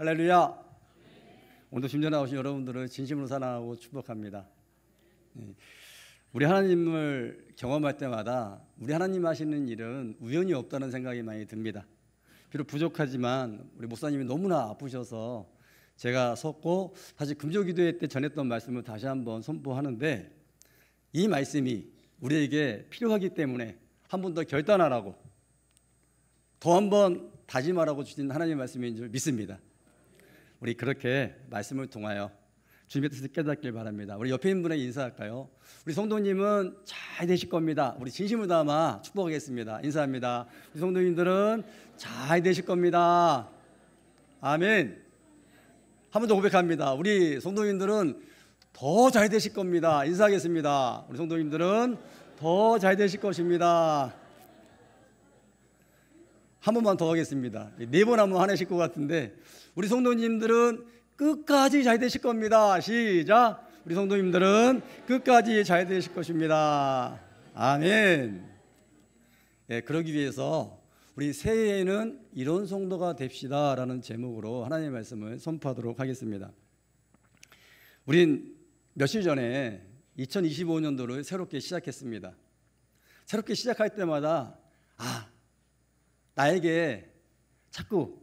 할렐루야. 오늘도 심전 나오신 여러분들을 진심으로 사랑하고 축복합니다. 우리 하나님을 경험할 때마다 우리 하나님 하시는 일은 우연히 없다는 생각이 많이 듭니다. 비록 부족하지만 우리 목사님이 너무나 아프셔서 제가 섰고, 사실 금조기도회 때 전했던 말씀을 다시 한번 선포하는데, 이 말씀이 우리에게 필요하기 때문에 한 번 더 결단하라고, 더 한 번 다짐하라고 주신 하나님의 말씀인 줄 믿습니다. 우리 그렇게 말씀을 통하여 주님의 뜻을 깨닫길 바랍니다. 우리 옆에 있는 분에게 인사할까요? 우리 성도님은 잘 되실 겁니다. 우리 진심을 담아 축복하겠습니다. 인사합니다. 우리 성도님들은 잘 되실 겁니다. 아멘. 한 번 더 고백합니다. 우리 성도님들은 더 잘 되실 겁니다. 인사하겠습니다. 우리 성도님들은 더 잘 되실 것입니다. 한 번만 더 하겠습니다. 4번 하면 화내실 것 같은데, 우리 성도님들은 끝까지 잘 되실 겁니다. 시작. 우리 성도님들은 끝까지 잘 되실 것입니다. 아멘. 그러기 위해서 우리 새해에는 이런 성도가 됩시다 라는 제목으로 하나님의 말씀을 선포하도록 하겠습니다. 우린 며칠 전에 2025년도를 새롭게 시작했습니다. 새롭게 시작할 때마다 나에게 자꾸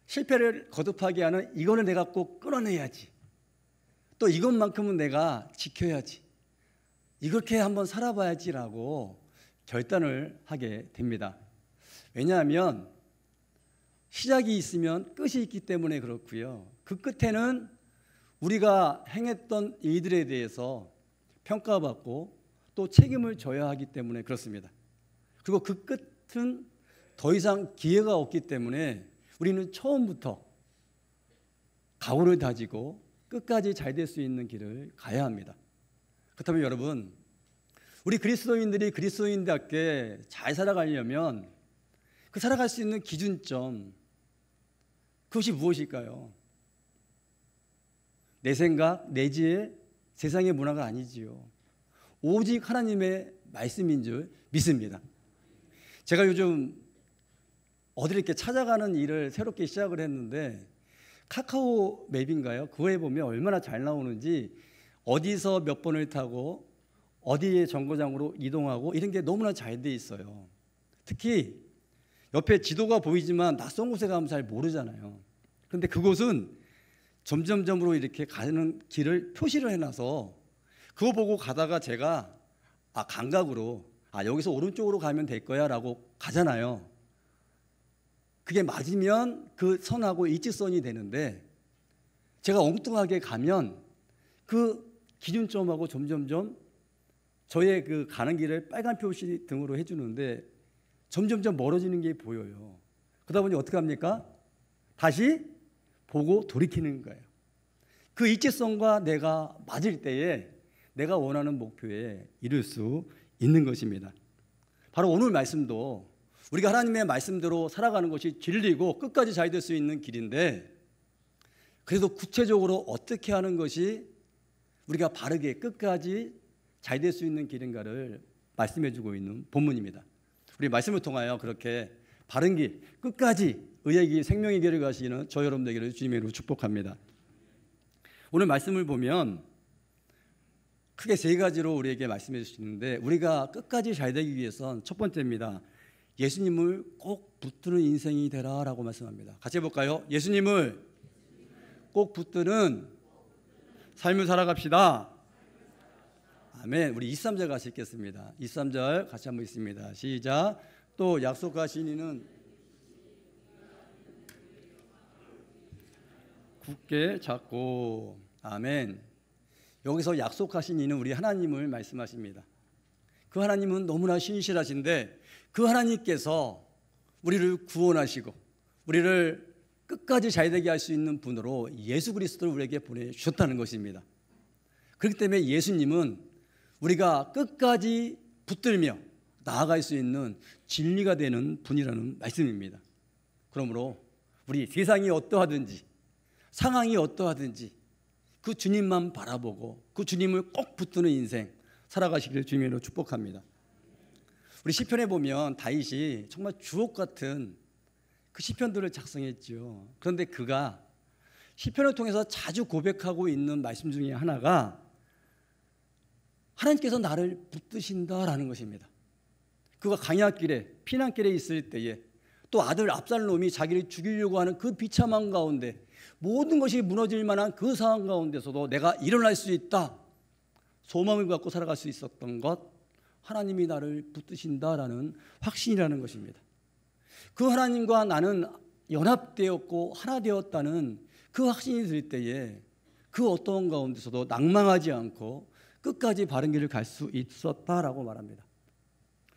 실패를 거듭하게 하는 이거는 내가 꼭 끊어내야지, 또 이것만큼은 내가 지켜야지, 이렇게 한번 살아봐야지라고 결단을 하게 됩니다. 왜냐하면 시작이 있으면 끝이 있기 때문에 그렇고요. 그 끝에는 우리가 행했던 일들에 대해서 평가받고 또 책임을 져야 하기 때문에 그렇습니다. 그리고 그 끝은 더 이상 기회가 없기 때문에 우리는 처음부터 각오를 다지고 끝까지 잘 될 수 있는 길을 가야 합니다. 그렇다면 여러분, 우리 그리스도인들이 그리스도인답게 잘 살아가려면 그 살아갈 수 있는 기준점, 그것이 무엇일까요? 내 생각, 내 지혜, 세상의 문화가 아니지요. 오직 하나님의 말씀인 줄 믿습니다. 제가 요즘 어디를 이렇게 찾아가는 일을 새롭게 시작을 했는데, 카카오 맵인가요? 그거에 보면 얼마나 잘 나오는지, 어디서 몇 번을 타고 어디에 정거장으로 이동하고 이런 게 너무나 잘 돼 있어요. 특히 옆에 지도가 보이지만 낯선 곳에 가면 잘 모르잖아요. 그런데 그곳은 점점점으로 이렇게 가는 길을 표시를 해놔서 그거 보고 가다가 제가 감각으로 여기서 오른쪽으로 가면 될 거야 라고 가잖아요. 그게 맞으면 그 선하고 일직선이 되는데, 제가 엉뚱하게 가면 그 기준점하고 점점점 저의 그 가는 길을 빨간 표시 등으로 해주는데 점점점 멀어지는 게 보여요. 그러다 보니 어떻게 합니까? 다시 보고 돌이키는 거예요. 그 일직선과 내가 맞을 때에 내가 원하는 목표에 이룰 수 있는 것입니다. 바로 오늘 말씀도 우리가 하나님의 말씀대로 살아가는 것이 진리고 끝까지 잘 될 수 있는 길인데, 그래도 구체적으로 어떻게 하는 것이 우리가 바르게 끝까지 잘 될 수 있는 길인가를 말씀해 주고 있는 본문입니다. 우리 말씀을 통하여 그렇게 바른 길, 끝까지 의의 길, 생명의 길을 가시는 저 여러분들에게 주님의 이름으로 축복합니다. 오늘 말씀을 보면 크게 3가지로 우리에게 말씀해 주시는데, 우리가 끝까지 잘 되기 위해선 첫 번째입니다. 예수님을 꼭 붙드는 인생이 되라 라고 말씀합니다. 같이 해볼까요? 예수님을 꼭 붙드는 삶을 살아갑시다. 아멘. 우리 23절 같이 읽겠습니다. 23절 같이 한번 읽습니다. 시작. 또 약속하신 이는 굳게 잡고. 아멘. 여기서 약속하신 이는 우리 하나님을 말씀하십니다. 그 하나님은 너무나 신실하신데, 그 하나님께서 우리를 구원하시고 우리를 끝까지 잘되게 할 수 있는 분으로 예수 그리스도를 우리에게 보내주셨다는 것입니다. 그렇기 때문에 예수님은 우리가 끝까지 붙들며 나아갈 수 있는 진리가 되는 분이라는 말씀입니다. 그러므로 우리 세상이 어떠하든지 상황이 어떠하든지 그 주님만 바라보고 그 주님을 꼭 붙드는 인생 살아가시기를 주님으로 축복합니다. 우리 시편에 보면 다윗이 정말 주옥 같은 그 시편들을 작성했죠. 그런데 그가 시편을 통해서 자주 고백하고 있는 말씀 중에 하나가 하나님께서 나를 붙드신다라는 것입니다. 그가 광야길에 피난길에 있을 때에 또 아들 압살롬이 자기를 죽이려고 하는 그 비참한 가운데 모든 것이 무너질 만한 그 상황 가운데서도 내가 일어날 수 있다, 소망을 갖고 살아갈 수 있었던 것, 하나님이 나를 붙드신다라는 확신이라는 것입니다. 그 하나님과 나는 연합되었고 하나 되었다는 그 확신이 들 때에 그 어떤 가운데서도 낭망하지 않고 끝까지 바른 길을 갈 수 있었다라고 말합니다.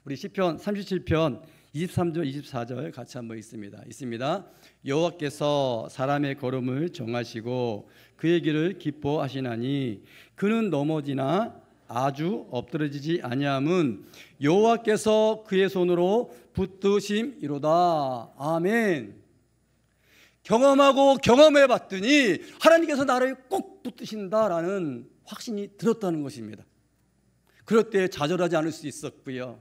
우리 시편 37편 23절 24절 같이 한번 있습니다. 여호와께서 사람의 걸음을 정하시고 그의 길을 기뻐하시나니 그는 넘어지나 아주 엎드러지지 아니함은 여호와께서 그의 손으로 붙드심이로다. 아멘. 경험하고 경험해 봤더니 하나님께서 나를 꼭 붙드신다라는 확신이 들었다는 것입니다. 그럴 때 좌절하지 않을 수 있었고요,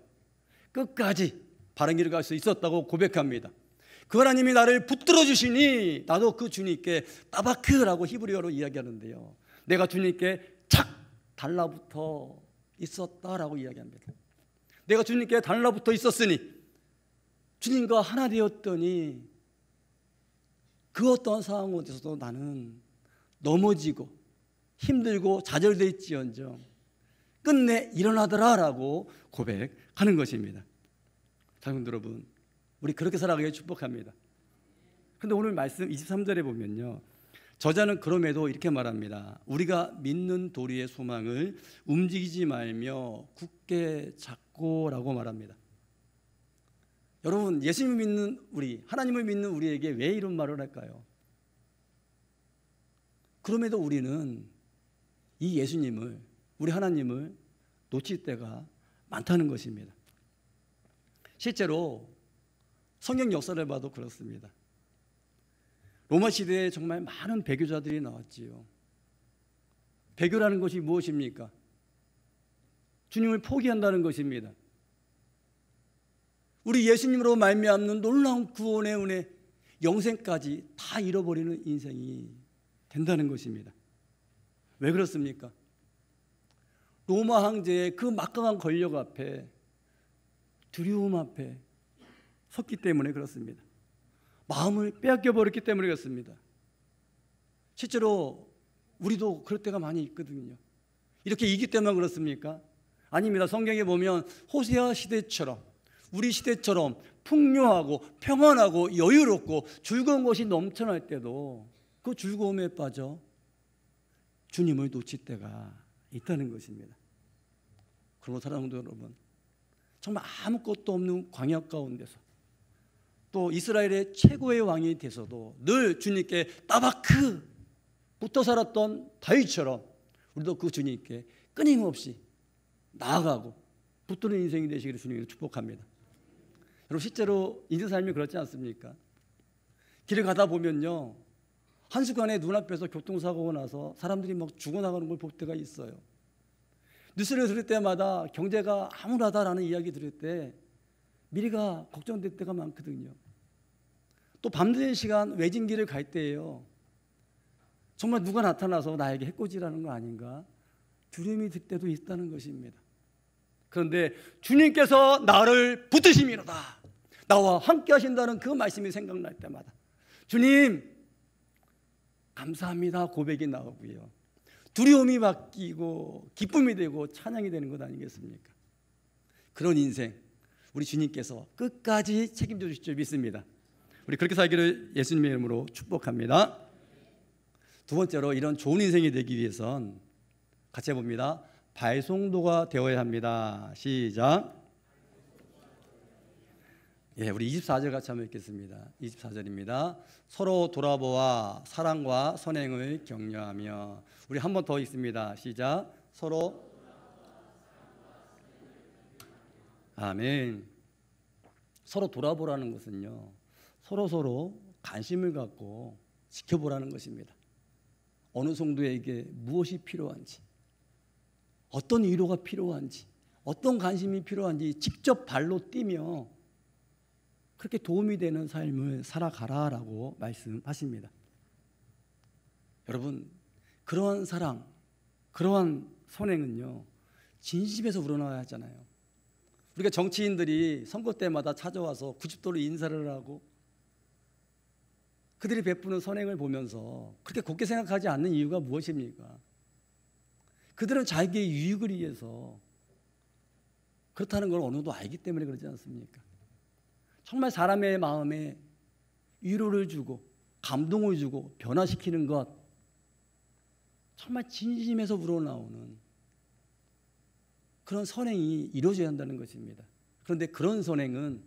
끝까지 바른 길을 갈 수 있었다고 고백합니다. 그 하나님이 나를 붙들어 주시니 나도 그 주님께 따바크라고 히브리어로 이야기하는데요, 내가 주님께 착 달라붙어 있었다라고 이야기합니다. 내가 주님께 달라붙어 있었으니, 주님과 하나 되었더니 그 어떤 상황 어디서도 나는 넘어지고 힘들고 좌절될지언정 끝내 일어나더라라고 고백하는 것입니다. 사랑하는 여러분, 우리 그렇게 살아가길 축복합니다. 그런데 오늘 말씀 23절에 보면요, 저자는 그럼에도 이렇게 말합니다. 우리가 믿는 도리의 소망을 움직이지 말며 굳게 잡고라고 말합니다. 여러분, 예수님을 믿는 우리, 하나님을 믿는 우리에게 왜 이런 말을 할까요? 그럼에도 우리는 이 예수님을, 우리 하나님을 놓칠 때가 많다는 것입니다. 실제로 성경 역사를 봐도 그렇습니다. 로마 시대에 정말 많은 배교자들이 나왔지요. 배교라는 것이 무엇입니까? 주님을 포기한다는 것입니다. 우리 예수님으로 말미암는 놀라운 구원의 은혜, 영생까지 다 잃어버리는 인생이 된다는 것입니다. 왜 그렇습니까? 로마 황제의 그 막강한 권력 앞에, 두려움 앞에 섰기 때문에 그렇습니다. 마음을 빼앗겨 버렸기 때문에 그렇습니다. 실제로 우리도 그럴 때가 많이 있거든요. 이렇게 이기 때문에 그렇습니까? 아닙니다. 성경에 보면 호세아 시대처럼, 우리 시대처럼 풍요하고 평안하고 여유롭고 즐거운 것이 넘쳐날 때도 그 즐거움에 빠져 주님을 놓칠 때가 있다는 것입니다. 그러므로 사랑하는 여러분, 정말 아무것도 없는 광야 가운데서 또 이스라엘의 최고의 왕이 돼서도 늘 주님께 따바크 붙어 살았던 다윗처럼 우리도 그 주님께 끊임없이 나아가고 붙드는 인생이 되시기를 주님으로 축복합니다. 여러분, 실제로 인생 삶이 그렇지 않습니까? 길을 가다 보면요, 한순간에 눈앞에서 교통사고가 나서 사람들이 막 죽어나가는 걸 볼 때가 있어요. 뉴스를 들을 때마다 경제가 암울하다라는 이야기 들을 때 미래가 걱정될 때가 많거든요. 또 밤늦은 시간 외진 길을 갈 때예요, 정말 누가 나타나서 나에게 해코지라는 거 아닌가 두려움이 들 때도 있다는 것입니다. 그런데 주님께서 나를 붙드심이로다, 나와 함께 하신다는 그 말씀이 생각날 때마다 주님 감사합니다 고백이 나오고요, 두려움이 바뀌고 기쁨이 되고 찬양이 되는 것 아니겠습니까? 그런 인생 우리 주님께서 끝까지 책임져 주실 줄 믿습니다. 우리 그렇게 살기를 예수님의 이름으로 축복합니다. 두 번째로, 이런 좋은 인생이 되기 위해선 같이 해봅니다. 발송도가 되어야 합니다. 시작. 예, 우리 24절 같이 한번 읽겠습니다. 24절입니다. 서로 돌아보아 사랑과 선행을 격려하며. 우리 한 번 더 읽습니다. 시작. 서로. 아멘. 서로 돌아보라는 것은요, 서로 관심을 갖고 지켜보라는 것입니다. 어느 성도에게 무엇이 필요한지, 어떤 위로가 필요한지, 어떤 관심이 필요한지 직접 발로 뛰며 그렇게 도움이 되는 삶을 살아가라라고 말씀하십니다. 여러분, 그러한 사랑, 그러한 선행은요, 진심에서 우러나와야 하잖아요. 우리가 정치인들이 선거 때마다 찾아와서 90도로 인사를 하고 그들이 베푸는 선행을 보면서 그렇게 곱게 생각하지 않는 이유가 무엇입니까? 그들은 자기의 유익을 위해서 그렇다는 걸 어느 정도 알기 때문에 그러지 않습니까? 정말 사람의 마음에 위로를 주고 감동을 주고 변화시키는 것, 정말 진심에서 우러나오는 그런 선행이 이루어져야 한다는 것입니다. 그런데 그런 선행은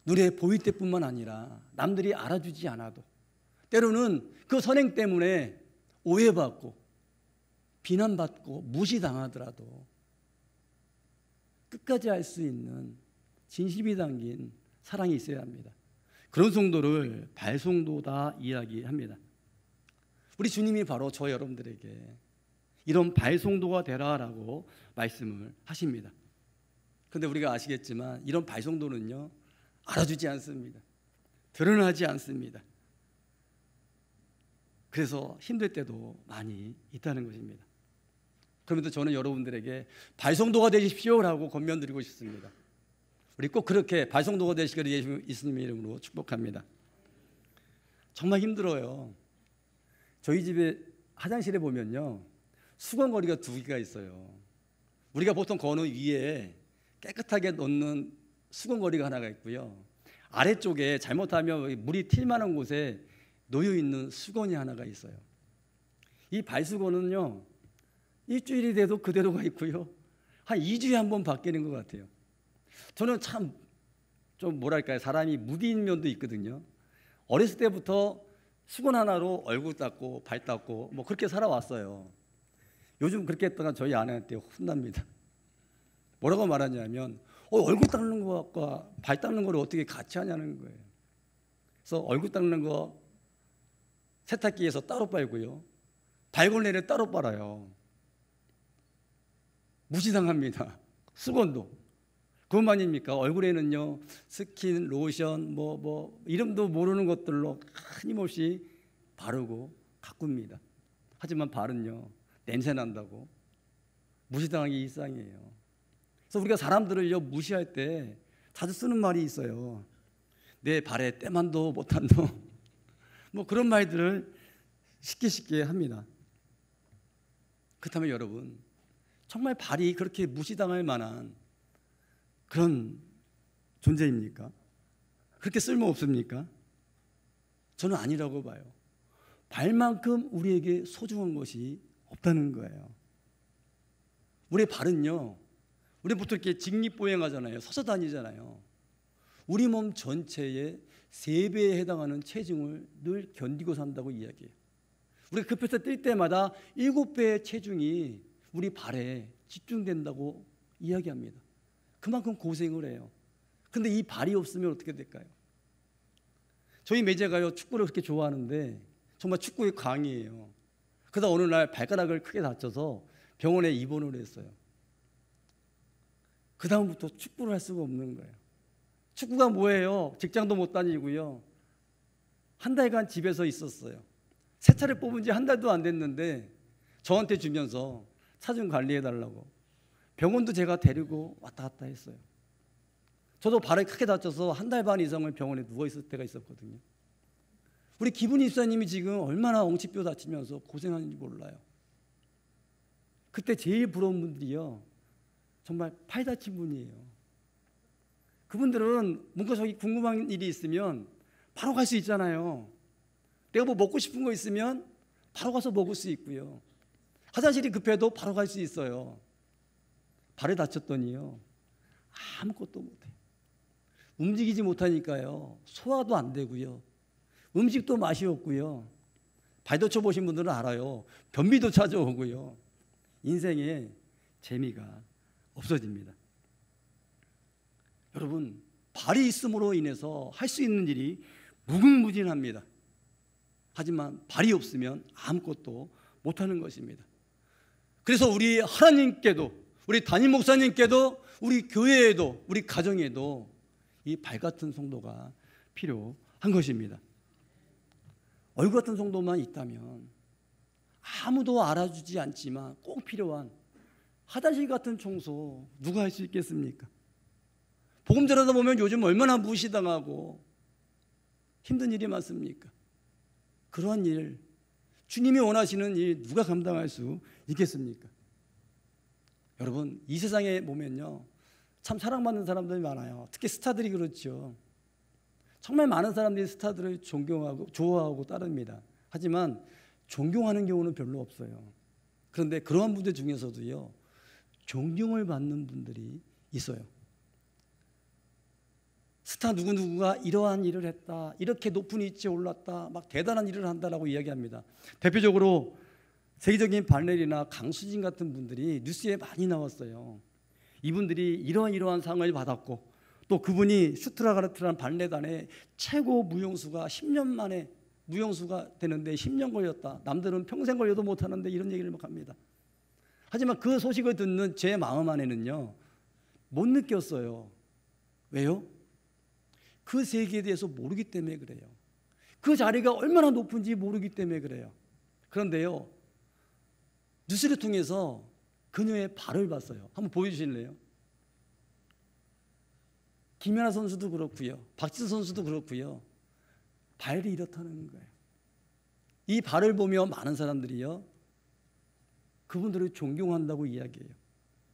눈에 보일 때뿐만 아니라 남들이 알아주지 않아도, 때로는 그 선행 때문에 오해받고 비난받고 무시당하더라도 끝까지 할 수 있는 진심이 담긴 사랑이 있어야 합니다. 그런 성도를 발성도다 이야기합니다. 우리 주님이 바로 저 여러분들에게 이런 발성도가 되라라고 말씀을 하십니다. 그런데 우리가 아시겠지만 이런 발성도는요, 알아주지 않습니다. 드러나지 않습니다. 그래서 힘들 때도 많이 있다는 것입니다. 그러면서 저는 여러분들에게 발성도가 되십시오라고 권면드리고 싶습니다. 우리 꼭 그렇게 발성도가 되시기를 예수님의 이름으로 축복합니다. 정말 힘들어요. 저희 집에 화장실에 보면요, 수건거리가 2개가 있어요. 우리가 보통 거는 위에 깨끗하게 놓는 수건거리가 하나가 있고요, 아래쪽에 잘못하면 물이 튈 만한 곳에 놓여있는 수건이 하나가 있어요. 이 발수건은요, 일주일이 돼도 그대로가 있고요, 한 2주에 한 번 바뀌는 것 같아요. 저는 참 좀 뭐랄까요, 사람이 무디인 면도 있거든요. 어렸을 때부터 수건 하나로 얼굴 닦고 발 닦고 뭐 그렇게 살아왔어요. 요즘 그렇게 했다가 저희 아내한테 혼납니다. 뭐라고 말하냐면 얼굴 닦는 것과 발 닦는 걸 어떻게 같이 하냐는 거예요. 그래서 얼굴 닦는 거 세탁기에서 따로 빨고요, 발걸레를 따로 빨아요. 무시당합니다. 수건도. 그것만입니까? 얼굴에는요, 스킨, 로션, 뭐 이름도 모르는 것들로 끊임없이 바르고 가꿉니다. 하지만 발은요, 냄새 난다고 무시당하기 일상이에요. 그래서 우리가 사람들을요, 무시할 때 자주 쓰는 말이 있어요. 내 발에 때만도 못한 놈. 뭐 그런 말들을 쉽게 합니다. 그렇다면 여러분, 정말 발이 그렇게 무시당할 만한 그런 존재입니까? 그렇게 쓸모없습니까? 저는 아니라고 봐요. 발만큼 우리에게 소중한 것이 없다는 거예요. 우리의 발은요, 우리 보통 이렇게 직립보행하잖아요. 서서 다니잖아요. 우리 몸 전체의 3배에 해당하는 체중을 늘 견디고 산다고 이야기해요. 우리가 급해서 뛸 때마다 7배의 체중이 우리 발에 집중된다고 이야기합니다. 그만큼 고생을 해요. 근데 이 발이 없으면 어떻게 될까요? 저희 매제가요, 축구를 그렇게 좋아하는데 정말 축구의 광이에요. 그러다 어느 날 발가락을 크게 다쳐서 병원에 입원을 했어요. 그 다음부터 축구를 할 수가 없는 거예요. 축구가 뭐예요? 직장도 못 다니고요, 한 달간 집에서 있었어요. 세차를 뽑은 지 한 달도 안 됐는데 저한테 주면서 차 좀 관리해달라고. 병원도 제가 데리고 왔다 갔다 했어요. 저도 발을 크게 다쳐서 한 달 반 이상을 병원에 누워있을 때가 있었거든요. 우리 기분 입사님이 지금 얼마나 엉치뼈 다치면서 고생하는지 몰라요. 그때 제일 부러운 분들이요, 정말 팔 다친 분이에요. 그분들은 뭔가 저기 궁금한 일이 있으면 바로 갈 수 있잖아요. 내가 뭐 먹고 싶은 거 있으면 바로 가서 먹을 수 있고요, 화장실이 급해도 바로 갈 수 있어요. 발에 다쳤더니요, 아무것도 못해요. 움직이지 못하니까요, 소화도 안 되고요, 음식도 맛이 없고요, 발 다쳐보신 분들은 알아요. 변비도 찾아오고요, 인생에 재미가 없어집니다. 여러분, 발이 있음으로 인해서 할 수 있는 일이 무궁무진합니다. 하지만 발이 없으면 아무것도 못하는 것입니다. 그래서 우리 하나님께도, 우리 담임 목사님께도, 우리 교회에도, 우리 가정에도 이 발 같은 성도가 필요한 것입니다. 얼굴 같은 성도만 있다면 아무도 알아주지 않지만 꼭 필요한 화장실 같은 청소 누가 할 수 있겠습니까? 복음 전하다 보면 요즘 얼마나 무시당하고 힘든 일이 많습니까? 그러한 일, 주님이 원하시는 일 누가 감당할 수 있겠습니까? 여러분, 이 세상에 보면요, 참 사랑받는 사람들이 많아요. 특히 스타들이 그렇죠. 정말 많은 사람들이 스타들을 존경하고 좋아하고 따릅니다. 하지만 존경하는 경우는 별로 없어요. 그런데 그러한 분들 중에서도요, 존경을 받는 분들이 있어요. 스타 누구누구가 이러한 일을 했다, 이렇게 높은 위치에 올랐다, 막 대단한 일을 한다라고 이야기합니다. 대표적으로 세계적인 발레리나 강수진 같은 분들이 뉴스에 많이 나왔어요. 이분들이 이러한 상을 받았고, 또 그분이 슈트라가르트라는 발레단의 최고 무용수가 10년 만에 무용수가 되는데 10년 걸렸다. 남들은 평생 걸려도 못하는데 이런 얘기를 막 합니다. 하지만 그 소식을 듣는 제 마음 안에는요, 못 느꼈어요. 왜요? 그 세계에 대해서 모르기 때문에 그래요. 그 자리가 얼마나 높은지 모르기 때문에 그래요. 그런데요, 뉴스를 통해서 그녀의 발을 봤어요. 한번 보여주실래요? 김연아 선수도 그렇고요, 박지수 선수도 그렇고요, 발이 이렇다는 거예요. 이 발을 보며 많은 사람들이요, 그분들을 존경한다고 이야기해요.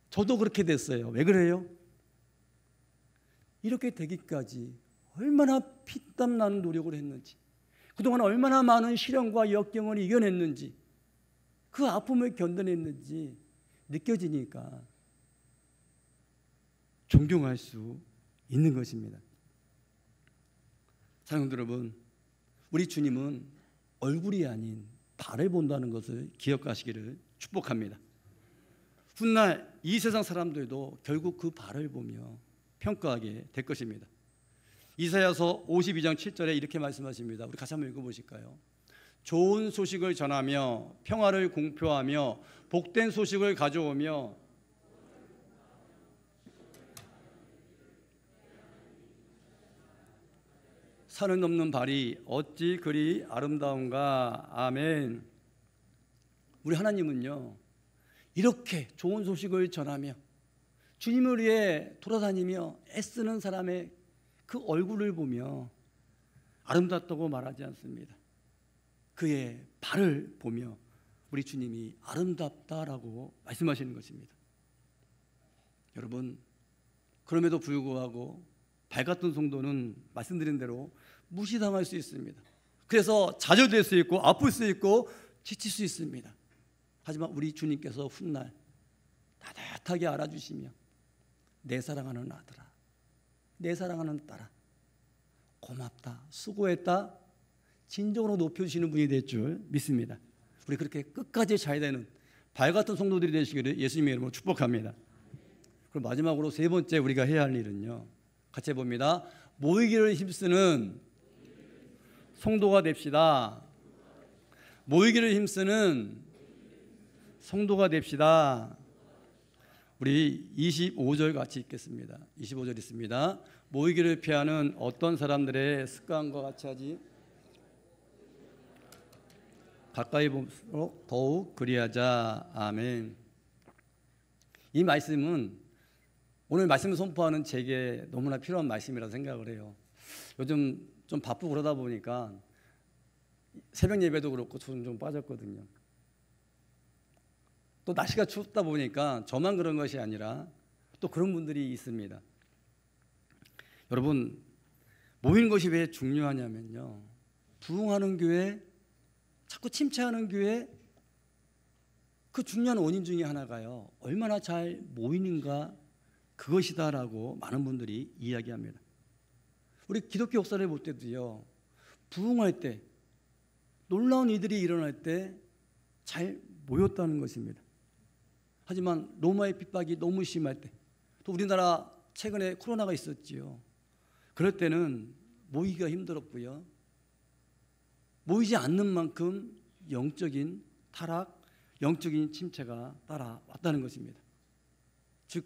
저도 그렇게 됐어요. 왜 그래요? 이렇게 되기까지 얼마나 피땀 나는 노력을 했는지, 그동안 얼마나 많은 시련과 역경을 이겨냈는지, 그 아픔을 견뎌냈는지 느껴지니까 존경할 수 있는 것입니다. 사랑하는 여러분, 우리 주님은 얼굴이 아닌 발을 본다는 것을 기억하시기를 축복합니다. 훗날 이 세상 사람들도 결국 그 발을 보며 평가하게 될 것입니다. 이사야서 52장 7절에 이렇게 말씀하십니다. 우리 같이 한번 읽어보실까요? 좋은 소식을 전하며 평화를 공표하며 복된 소식을 가져오며 산을 넘는 발이 어찌 그리 아름다운가. 아멘. 우리 하나님은요, 이렇게 좋은 소식을 전하며 주님을 위해 돌아다니며 애쓰는 사람의 그 얼굴을 보며 아름답다고 말하지 않습니다. 그의 발을 보며 우리 주님이 아름답다라고 말씀하시는 것입니다. 여러분, 그럼에도 불구하고 발 같은 성도는 말씀드린 대로 무시당할 수 있습니다. 그래서 좌절될 수 있고 아플 수 있고 지칠 수 있습니다. 하지만 우리 주님께서 훗날 따뜻하게 알아주시며 내 사랑하는 아들아, 내 사랑하는 딸아, 고맙다, 수고했다, 진정으로 높여주시는 분이 될 줄 믿습니다. 우리 그렇게 끝까지 잘 되는 발 같은 성도들이 되시기를 예수님의 이름으로 축복합니다. 그럼 마지막으로 세 번째 우리가 해야 할 일은요, 같이 해봅니다. 모이기를 힘쓰는 성도가 됩시다. 모이기를 힘쓰는 성도가 됩시다. 우리 25절 같이 읽겠습니다. 25절 있습니다. 모이기를 피하는 어떤 사람들의 습관과 같이 하지? 가까이 볼수록 더욱 그리하자. 아멘. 이 말씀은 오늘 말씀을 선포하는 제게 너무나 필요한 말씀이라고 생각을 해요. 요즘 좀 바쁘고 그러다 보니까 새벽 예배도 그렇고 저는 좀 빠졌거든요. 또 날씨가 춥다 보니까 저만 그런 것이 아니라 또 그런 분들이 있습니다. 여러분, 모이는 것이 왜 중요하냐면요, 부흥하는 교회, 자꾸 침체하는 교회, 그 중요한 원인 중에 하나가요, 얼마나 잘 모이는가 그것이다라고 많은 분들이 이야기합니다. 우리 기독교 역사를 볼 때도요, 부흥할 때, 놀라운 일들이 일어날 때 잘 모였다는 것입니다. 하지만 로마의 핍박이 너무 심할 때, 또 우리나라 최근에 코로나가 있었지요. 그럴 때는 모이기가 힘들었고요, 모이지 않는 만큼 영적인 타락, 영적인 침체가 따라왔다는 것입니다. 즉,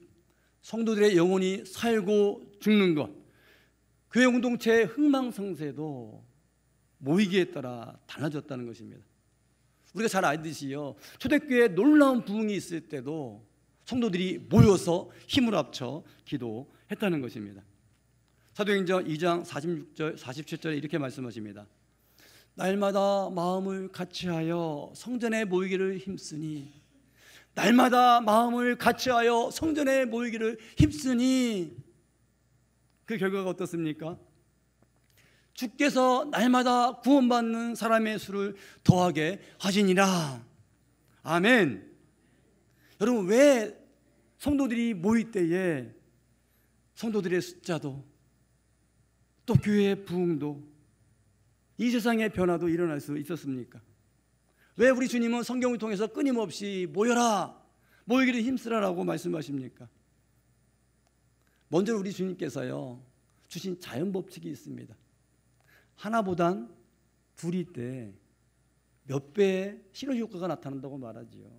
성도들의 영혼이 살고 죽는 것, 교회 공동체의 흥망성쇠도 모이기에 따라 달라졌다는 것입니다. 우리가 잘 알듯이요, 초대교회에 놀라운 부흥이 있을 때도 성도들이 모여서 힘을 합쳐 기도했다는 것입니다. 사도행전 2장 46절 47절에 이렇게 말씀하십니다. 날마다 마음을 같이하여 성전에 모이기를 힘쓰니, 날마다 마음을 같이하여 성전에 모이기를 힘쓰니, 그 결과가 어떻습니까? 주께서 날마다 구원받는 사람의 수를 더하게 하시니라. 아멘. 여러분, 왜 성도들이 모일 때에 성도들의 숫자도 또 교회의 부흥도 이 세상의 변화도 일어날 수 있었습니까? 왜 우리 주님은 성경을 통해서 끊임없이 모여라, 모이기를 힘쓰라라고 말씀하십니까? 먼저 우리 주님께서요 주신 자연 법칙이 있습니다. 하나보단 둘일 때 몇 배의 시너지 효과가 나타난다고 말하지요.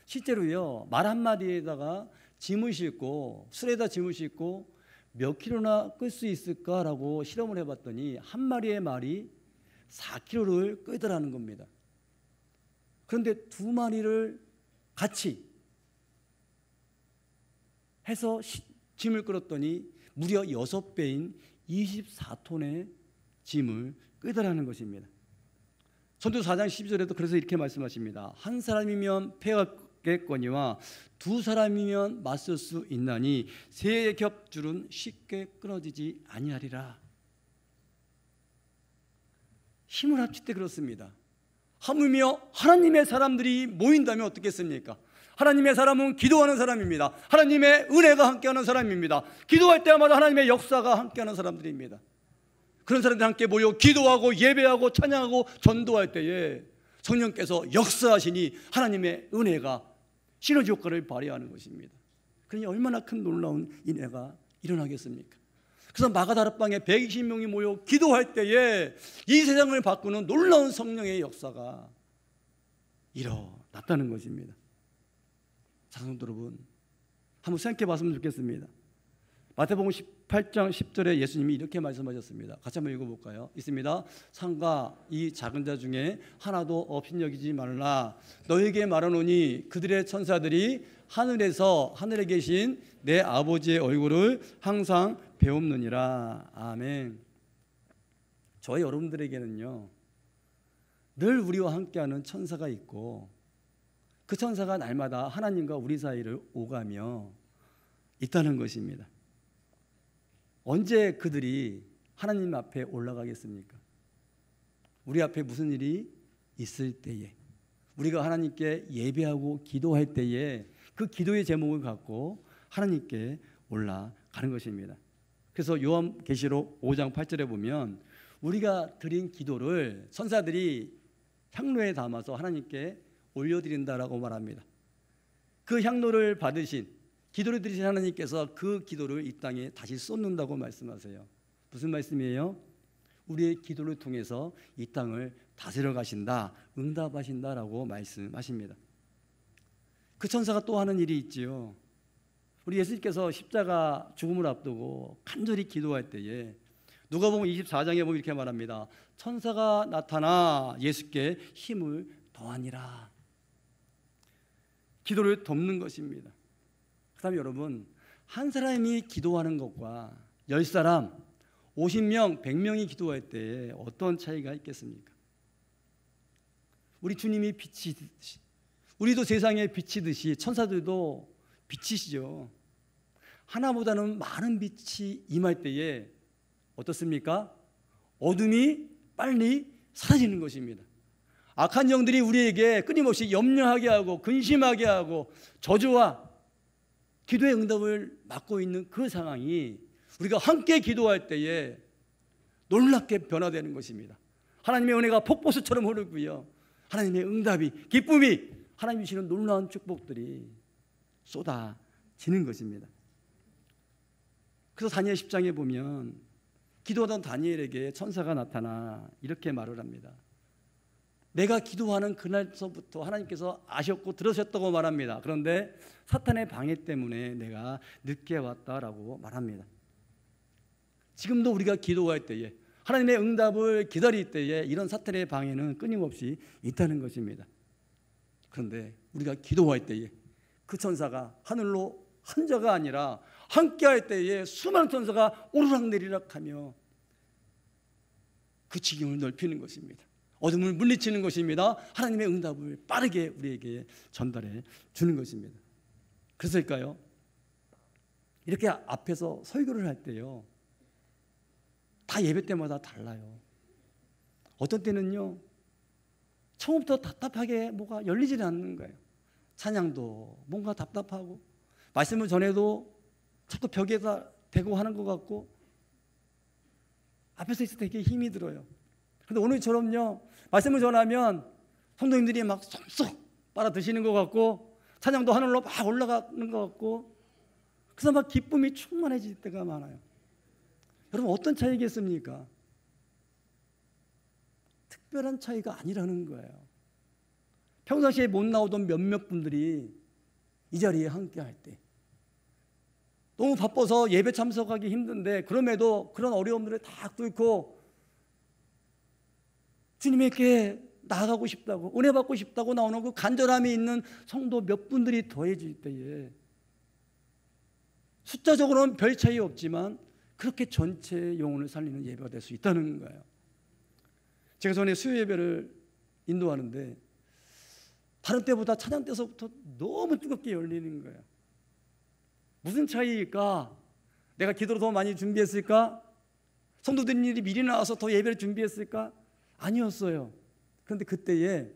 실제로요, 말 한마디에다가 짐을 싣고, 술에다 짐을 싣고 몇 킬로나 끌 수 있을까라고 실험을 해봤더니 한 마리의 말이 4킬로를 끌더라는 겁니다. 그런데 두 마리를 같이 해서 짐을 끌었더니 무려 6배인 24톤의 짐을 끌더라는 것입니다. 전도서 4장 12절에도 그래서 이렇게 말씀하십니다. 한 사람이면 패하겠거니와 두 사람이면 맞설 수 있나니 세 겹줄은 쉽게 끊어지지 아니하리라. 힘을 합칠 때 그렇습니다. 하물며 하나님의 사람들이 모인다면 어떻겠습니까? 하나님의 사람은 기도하는 사람입니다. 하나님의 은혜가 함께하는 사람입니다. 기도할 때마다 하나님의 역사가 함께하는 사람들입니다. 그런 사람들이 함께 모여 기도하고 예배하고 찬양하고 전도할 때에 성령께서 역사하시니 하나님의 은혜가 시너지 효과를 발휘하는 것입니다. 그러니 얼마나 큰 놀라운 은혜가 일어나겠습니까? 그래서 마가다락방에 120명이 모여 기도할 때에 이 세상을 바꾸는 놀라운 성령의 역사가 일어났다는 것입니다. 사랑하는 여러분, 한번 생각해 봤으면 좋겠습니다. 마태복음 18장 10절에 예수님이 이렇게 말씀하셨습니다. 같이 한번 읽어볼까요? 있습니다. 상가 이 작은 자 중에 하나도 없인 여기지 말라. 너에게 말하노니 그들의 천사들이 하늘에 계신 내 아버지의 얼굴을 항상 배움느니라. 아멘. 저희 여러분들에게는요 늘 우리와 함께하는 천사가 있고, 그 천사가 날마다 하나님과 우리 사이를 오가며 있다는 것입니다. 언제 그들이 하나님 앞에 올라가겠습니까? 우리 앞에 무슨 일이 있을 때에, 우리가 하나님께 예배하고 기도할 때에 그 기도의 제목을 갖고 하나님께 올라가는 것입니다. 그래서 요한계시록 5장 8절에 보면 우리가 드린 기도를 천사들이 향로에 담아서 하나님께 올려드린다라고 말합니다. 그 향로를 받으신, 기도를 드리신 하나님께서 그 기도를 이 땅에 다시 쏟는다고 말씀하세요. 무슨 말씀이에요? 우리의 기도를 통해서 이 땅을 다스려 가신다, 응답하신다라고 말씀하십니다. 그 천사가 또 하는 일이 있지요. 우리 예수님께서 십자가 죽음을 앞두고 간절히 기도할 때에 누가복음 24장에 보면 이렇게 말합니다. 천사가 나타나 예수께 힘을 더하니라. 기도를 돕는 것입니다. 그다음에 여러분, 한 사람이 기도하는 것과 10사람, 50명, 100명이 기도할 때 어떤 차이가 있겠습니까? 우리 주님이 빛이듯이, 우리도 세상에 빛이듯이 천사들도 빛이시죠. 하나보다는 많은 빛이 임할 때에 어떻습니까? 어둠이 빨리 사라지는 것입니다. 악한 영들이 우리에게 끊임없이 염려하게 하고 근심하게 하고 저주와 기도의 응답을 막고 있는 그 상황이 우리가 함께 기도할 때에 놀랍게 변화되는 것입니다. 하나님의 은혜가 폭포수처럼 흐르고요, 하나님의 응답이, 기쁨이, 하나님 주시는 놀라운 축복들이 쏟아지는 것입니다. 그래서 다니엘 10장에 보면 기도하던 다니엘에게 천사가 나타나 이렇게 말을 합니다. 내가 기도하는 그날서부터 하나님께서 아셨고 들으셨다고 말합니다. 그런데 사탄의 방해 때문에 내가 늦게 왔다라고 말합니다. 지금도 우리가 기도할 때에, 하나님의 응답을 기다릴 때에 이런 사탄의 방해는 끊임없이 있다는 것입니다. 그런데 우리가 기도할 때에 그 천사가 하늘로 한 자가 아니라 함께할 때에 수많은 천사가 오르락내리락 하며 그 지경을 넓히는 것입니다. 어둠을 물리치는 것입니다. 하나님의 응답을 빠르게 우리에게 전달해 주는 것입니다. 그래서일까요? 이렇게 앞에서 설교를 할 때요, 다 예배 때마다 달라요. 어떤 때는요, 처음부터 답답하게 뭐가 열리지 않는 거예요. 찬양도 뭔가 답답하고, 말씀을 전해도 자꾸 벽에다 대고 하는 것 같고, 앞에서 있을 때 되게 힘이 들어요. 그런데 오늘처럼요, 말씀을 전하면 성도님들이 막 쏙쏙 빨아 드시는 것 같고, 찬양도 하늘로 막 올라가는 것 같고, 그래서 막 기쁨이 충만해질 때가 많아요. 여러분, 어떤 차이겠습니까? 특별한 차이가 아니라는 거예요. 평상시에 못 나오던 몇몇 분들이 이 자리에 함께 할 때, 너무 바빠서 예배 참석하기 힘든데 그럼에도 그런 어려움들을 다 뚫고 주님에게 나아가고 싶다고, 은혜 받고 싶다고 나오는 그 간절함이 있는 성도 몇 분들이 더해질 때에 숫자적으로는 별 차이 없지만 그렇게 전체 영혼을 살리는 예배가 될 수 있다는 거예요. 제가 전에 수요 예배를 인도하는데 다른 때보다 찬양 때서부터 너무 뜨겁게 열리는 거예요. 무슨 차이일까? 내가 기도를 더 많이 준비했을까? 성도들이 미리 나와서 더 예배를 준비했을까? 아니었어요. 그런데 그때에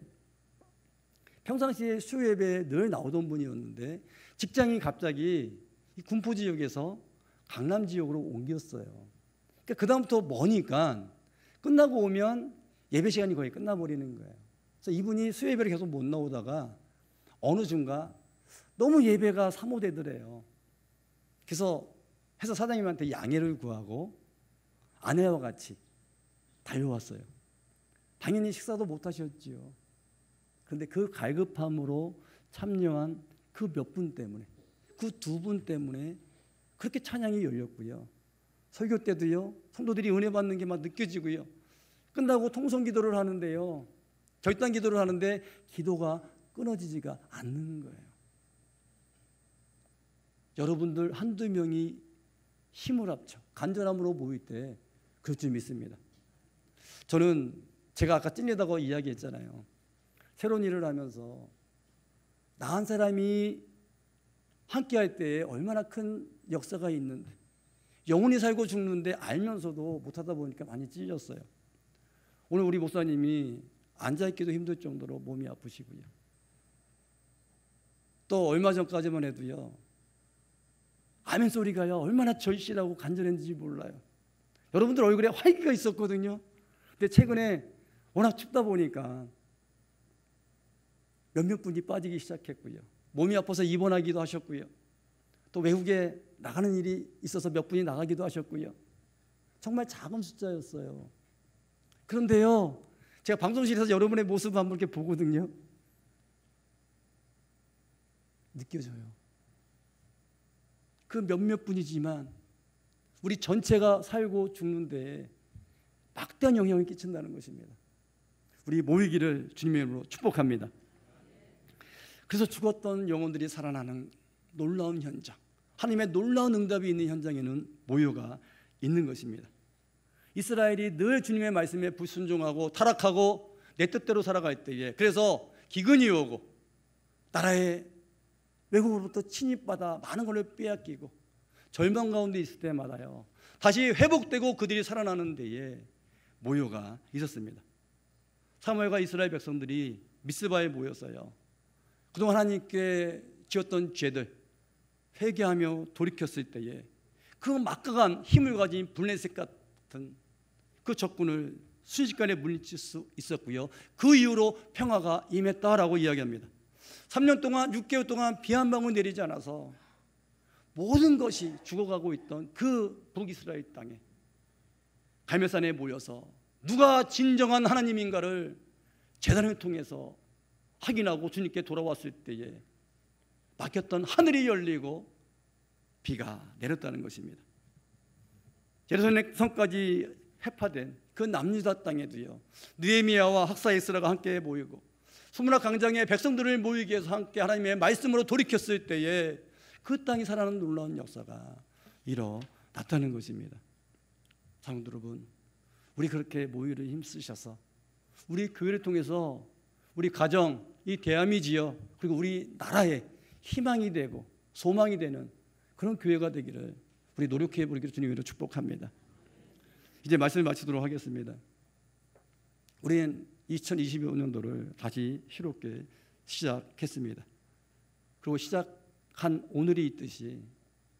평상시에 수요 예배에 늘 나오던 분이었는데 직장이 갑자기 이 군포 지역에서 강남 지역으로 옮겼어요. 그러니까 그다음부터 머니까 끝나고 오면 예배 시간이 거의 끝나버리는 거예요. 그래서 이분이 수요 예배를 계속 못 나오다가 어느 순간 너무 예배가 사모되더래요. 그래서 회사 사장님한테 양해를 구하고 아내와 같이 달려왔어요. 당연히 식사도 못 하셨지요. 그런데 그 갈급함으로 참여한 그 몇 분 때문에, 그 두 분 때문에 그렇게 찬양이 열렸고요. 설교 때도요, 성도들이 은혜 받는 게 막 느껴지고요. 끝나고 통성 기도를 하는데요, 결단 기도를 하는데 기도가 끊어지지가 않는 거예요. 여러분들 한두 명이 힘을 합쳐 간절함으로 모일 때 그럴 줄 믿습니다. 저는 제가 아까 찔리다고 이야기했잖아요. 새로운 일을 하면서 나 한 사람이 함께할 때에 얼마나 큰 역사가 있는데, 영혼이 살고 죽는데 알면서도 못하다 보니까 많이 찔렸어요. 오늘 우리 목사님이 앉아있기도 힘들 정도로 몸이 아프시고요. 또 얼마 전까지만 해도요, 아멘 소리가요 얼마나 절실하고 간절했는지 몰라요. 여러분들 얼굴에 활기가 있었거든요. 근데 최근에 워낙 춥다 보니까 몇몇 분이 빠지기 시작했고요. 몸이 아파서 입원하기도 하셨고요. 또 외국에 나가는 일이 있어서 몇 분이 나가기도 하셨고요. 정말 작은 숫자였어요. 그런데요, 제가 방송실에서 여러분의 모습을 한번 이렇게 보거든요. 느껴져요. 그 몇몇 분이지만 우리 전체가 살고 죽는데 막대한 영향을 끼친다는 것입니다. 우리 모이기를 주님의 이름으로 축복합니다. 그래서 죽었던 영혼들이 살아나는 놀라운 현장, 하나님의 놀라운 응답이 있는 현장에는 모여가 있는 것입니다. 이스라엘이 늘 주님의 말씀에 불순종하고 타락하고 내 뜻대로 살아갈 때에, 그래서 기근이 오고 나라의 외국으로부터 침입받아 많은 것을 빼앗기고 절망 가운데 있을 때마다요, 다시 회복되고 그들이 살아나는 데에 모여가 있었습니다. 사무엘과 이스라엘 백성들이 미스바에 모였어요. 그동안 하나님께 지었던 죄들 회개하며 돌이켰을 때에 그 막강한 힘을 가진 블레셋 같은 그 적군을 순식간에 물리칠 수 있었고요. 그 이후로 평화가 임했다라고 이야기합니다. 3년 동안, 6개월 동안 비 한 방울 내리지 않아서 모든 것이 죽어가고 있던 그 북이스라엘 땅에 갈멜산에 모여서 누가 진정한 하나님인가를 제단을 통해서 확인하고 주님께 돌아왔을 때에 막혔던 하늘이 열리고 비가 내렸다는 것입니다. 예루살렘 성까지 해파된 그 남유다 땅에도요, 느헤미야와 학사 에스라가 함께 모이고 수문학 광장에 백성들을 모이기 위해서 함께 하나님의 말씀으로 돌이켰을 때에 그 땅이 살아나는 놀라운 역사가 일어났다는 것입니다. 사랑하는 여러분, 우리 그렇게 모이를 힘쓰셔서 우리 교회를 통해서 우리 가정, 이 대한민국 지역 그리고 우리 나라에 희망이 되고 소망이 되는 그런 교회가 되기를 우리 노력해 보기를 주님으로 축복합니다. 이제 말씀을 마치도록 하겠습니다. 우리는 2025년도를 다시 새롭게 시작했습니다. 그리고 시작한 오늘이 있듯이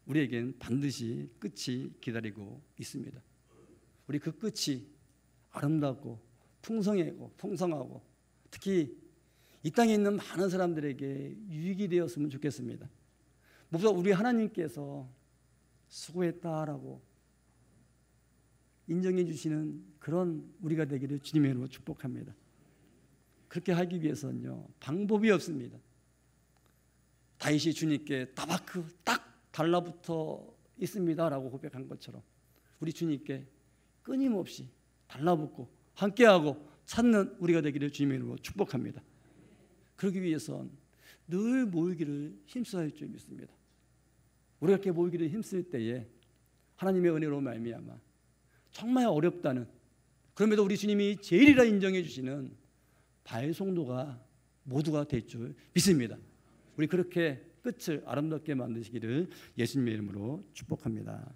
우리에겐 반드시 끝이 기다리고 있습니다. 우리 그 끝이 아름답고 풍성하고 특히 이 땅에 있는 많은 사람들에게 유익이 되었으면 좋겠습니다. 무엇보다 우리 하나님께서 수고했다라고 인정해 주시는 그런 우리가 되기를 주님의 이름으로 축복합니다. 그렇게 하기 위해서는요, 방법이 없습니다. 다윗이 주님께 따바크 딱 달라붙어 있습니다라고 고백한 것처럼 우리 주님께 끊임없이 달라붙고 함께하고 찾는 우리가 되기를 주님의 이름으로 축복합니다. 그러기 위해선 늘 모이기를 힘써야 할 줄 믿습니다. 우리가 이렇게 모이기를 힘쓸 때에 하나님의 은혜로 말미암아 정말 어렵다는, 그럼에도 우리 주님이 제일이라 인정해 주시는 발송도가 모두가 될 줄 믿습니다. 우리 그렇게 끝을 아름답게 만드시기를 예수님의 이름으로 축복합니다.